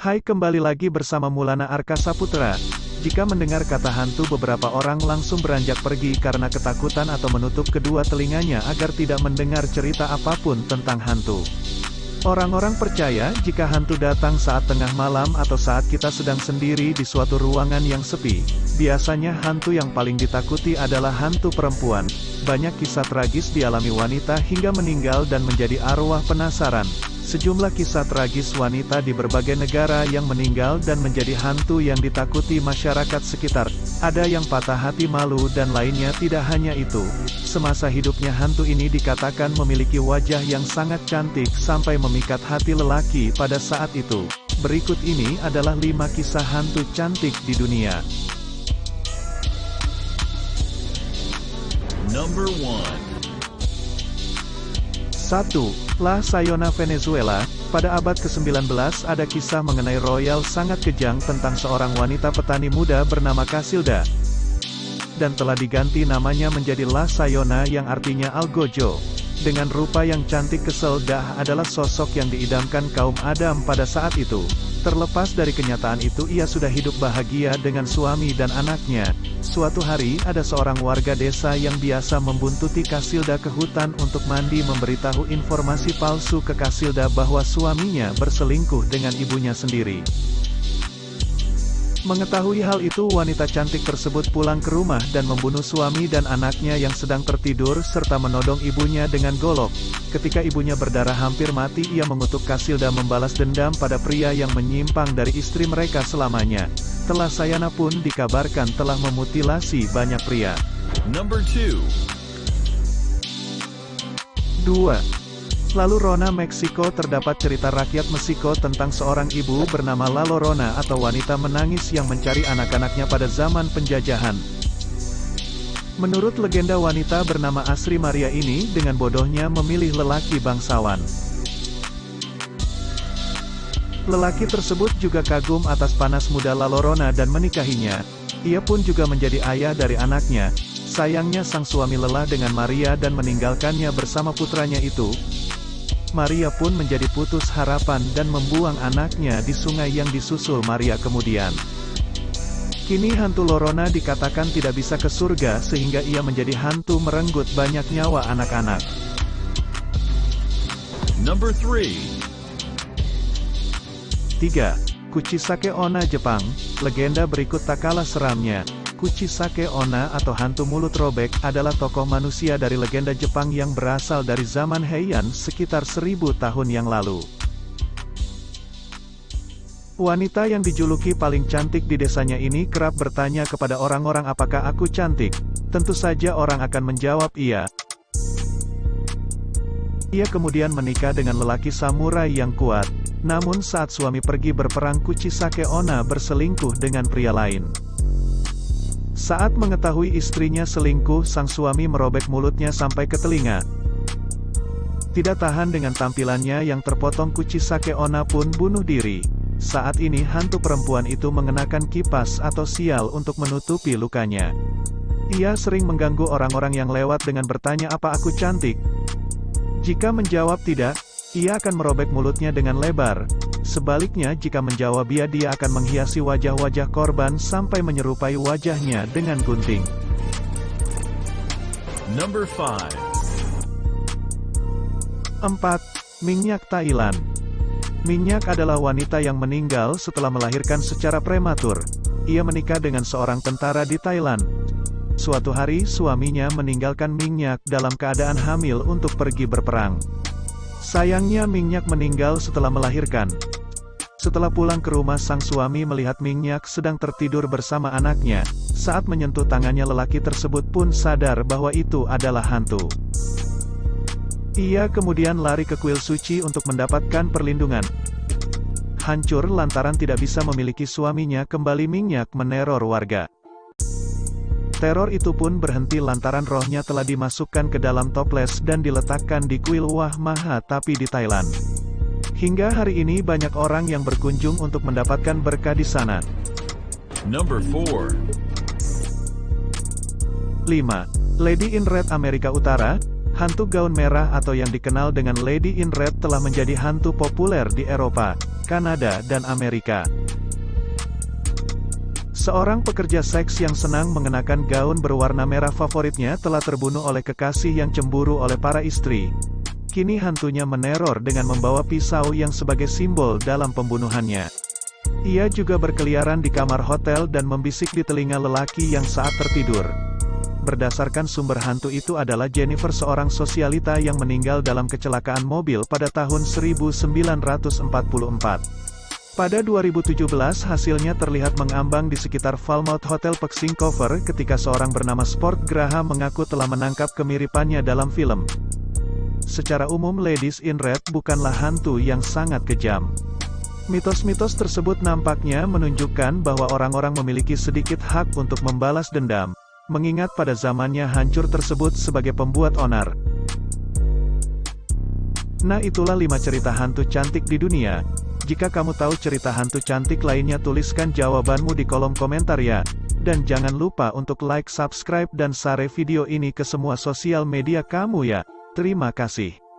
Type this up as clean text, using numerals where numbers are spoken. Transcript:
Hai, kembali lagi bersama Maulana Arka Saputra. Jika mendengar kata hantu, beberapa orang langsung beranjak pergi karena ketakutan atau menutup kedua telinganya agar tidak mendengar cerita apapun tentang hantu. Orang-orang percaya jika hantu datang saat tengah malam atau saat kita sedang sendiri di suatu ruangan yang sepi. Biasanya hantu yang paling ditakuti adalah hantu perempuan. Banyak kisah tragis dialami wanita hingga meninggal dan menjadi arwah penasaran. Sejumlah kisah tragis wanita di berbagai negara yang meninggal dan menjadi hantu yang ditakuti masyarakat sekitar. Ada yang patah hati malu dan lainnya. Tidak hanya itu, semasa hidupnya hantu ini dikatakan memiliki wajah yang sangat cantik sampai memikat hati lelaki pada saat itu. Berikut ini adalah 5 kisah hantu cantik di dunia. Number 1. 1. La Sayona, Venezuela. Pada abad ke-19 ada kisah mengenai royal sangat kejang tentang seorang wanita petani muda bernama Casilda. Dan telah diganti namanya menjadi La Sayona yang artinya Algojo. Dengan rupa yang cantik, Casilda adalah sosok yang diidamkan kaum Adam pada saat itu. Terlepas dari kenyataan itu, ia sudah hidup bahagia dengan suami dan anaknya. Suatu hari, ada seorang warga desa yang biasa membuntuti Casilda ke hutan untuk mandi memberitahu informasi palsu ke Casilda bahwa suaminya berselingkuh dengan ibunya sendiri. Mengetahui hal itu, wanita cantik tersebut pulang ke rumah dan membunuh suami dan anaknya yang sedang tertidur serta menodong ibunya dengan golok. Ketika ibunya berdarah hampir mati, ia mengutuk Casilda membalas dendam pada pria yang menyimpang dari istri mereka selamanya. La Sayona pun dikabarkan telah memutilasi banyak pria. Number 2. 2. La Llorona, Meksiko. Terdapat cerita rakyat Meksiko tentang seorang ibu bernama La Llorona atau wanita menangis yang mencari anak-anaknya pada zaman penjajahan. Menurut legenda, wanita bernama Asri Maria ini dengan bodohnya memilih lelaki bangsawan. Lelaki tersebut juga kagum atas panas muda La Llorona dan menikahinya. Ia pun juga menjadi ayah dari anaknya. Sayangnya sang suami lelah dengan Maria dan meninggalkannya bersama putranya itu. Maria pun menjadi putus harapan dan membuang anaknya di sungai yang disusul Maria kemudian. Kini hantu Llorona dikatakan tidak bisa ke surga sehingga ia menjadi hantu merenggut banyak nyawa anak-anak. Number 3. 3. Kuchisake Onna, Jepang. Legenda berikut tak kalah seramnya. Kuchisake Onna atau hantu mulut robek adalah tokoh manusia dari legenda Jepang yang berasal dari zaman Heian sekitar 1000 tahun yang lalu. Wanita yang dijuluki paling cantik di desanya ini kerap bertanya kepada orang-orang, apakah aku cantik? Tentu saja orang akan menjawab iya. Ia kemudian menikah dengan lelaki samurai yang kuat. Namun saat suami pergi berperang, Kuchisake Onna berselingkuh dengan pria lain. Saat mengetahui istrinya selingkuh, sang suami merobek mulutnya sampai ke telinga. Tidak tahan dengan tampilannya yang terpotong, Kuchisake Onna pun bunuh diri. Saat ini hantu perempuan itu mengenakan kipas atau sial untuk menutupi lukanya. Ia sering mengganggu orang-orang yang lewat dengan bertanya, apa aku cantik? Jika menjawab tidak, ia akan merobek mulutnya dengan lebar. Sebaliknya, jika menjawab iya, dia akan menghiasi wajah-wajah korban sampai menyerupai wajahnya dengan gunting. Number 5. 4. Minyak, Thailand. Minyak adalah wanita yang meninggal setelah melahirkan secara prematur. Ia menikah dengan seorang tentara di Thailand. Suatu hari, suaminya meninggalkan Minyak dalam keadaan hamil untuk pergi berperang. Sayangnya Minyak meninggal setelah melahirkan. Setelah pulang ke rumah, sang suami melihat Minyak sedang tertidur bersama anaknya. Saat menyentuh tangannya, lelaki tersebut pun sadar bahwa itu adalah hantu. Ia kemudian lari ke kuil suci untuk mendapatkan perlindungan. Hancur lantaran tidak bisa memiliki suaminya kembali, Minyak meneror warga. Teror itu pun berhenti lantaran rohnya telah dimasukkan ke dalam toples dan diletakkan di kuil Wah Maha Tapi di Thailand. Hingga hari ini banyak orang yang berkunjung untuk mendapatkan berkah di sana. Number 4. 5. Lady in Red, Amerika Utara. Hantu gaun merah atau yang dikenal dengan Lady in Red telah menjadi hantu populer di Eropa. Kanada dan Amerika. Seorang pekerja seks yang senang mengenakan gaun berwarna merah favoritnya telah terbunuh oleh kekasih yang cemburu oleh para istri. Kini hantunya meneror dengan membawa pisau yang sebagai simbol dalam pembunuhannya. Ia juga berkeliaran di kamar hotel dan membisik di telinga lelaki yang saat tertidur. Berdasarkan sumber hantu itu adalah Jennifer, seorang sosialita yang meninggal dalam kecelakaan mobil pada tahun 1944. Pada 2017 hasilnya terlihat mengambang di sekitar Falmouth Hotel Vancouver ketika seorang bernama Sport Graham mengaku telah menangkap kemiripannya dalam film. Secara umum Ladies in Red bukanlah hantu yang sangat kejam. Mitos-mitos tersebut nampaknya menunjukkan bahwa orang-orang memiliki sedikit hak untuk membalas dendam, mengingat pada zamannya hancur tersebut sebagai pembuat onar. Nah, itulah 5 cerita hantu cantik di dunia. Jika kamu tahu cerita hantu cantik lainnya, tuliskan jawabanmu di kolom komentar ya. Dan jangan lupa untuk like, subscribe dan share video ini ke semua sosial media kamu ya. Terima kasih.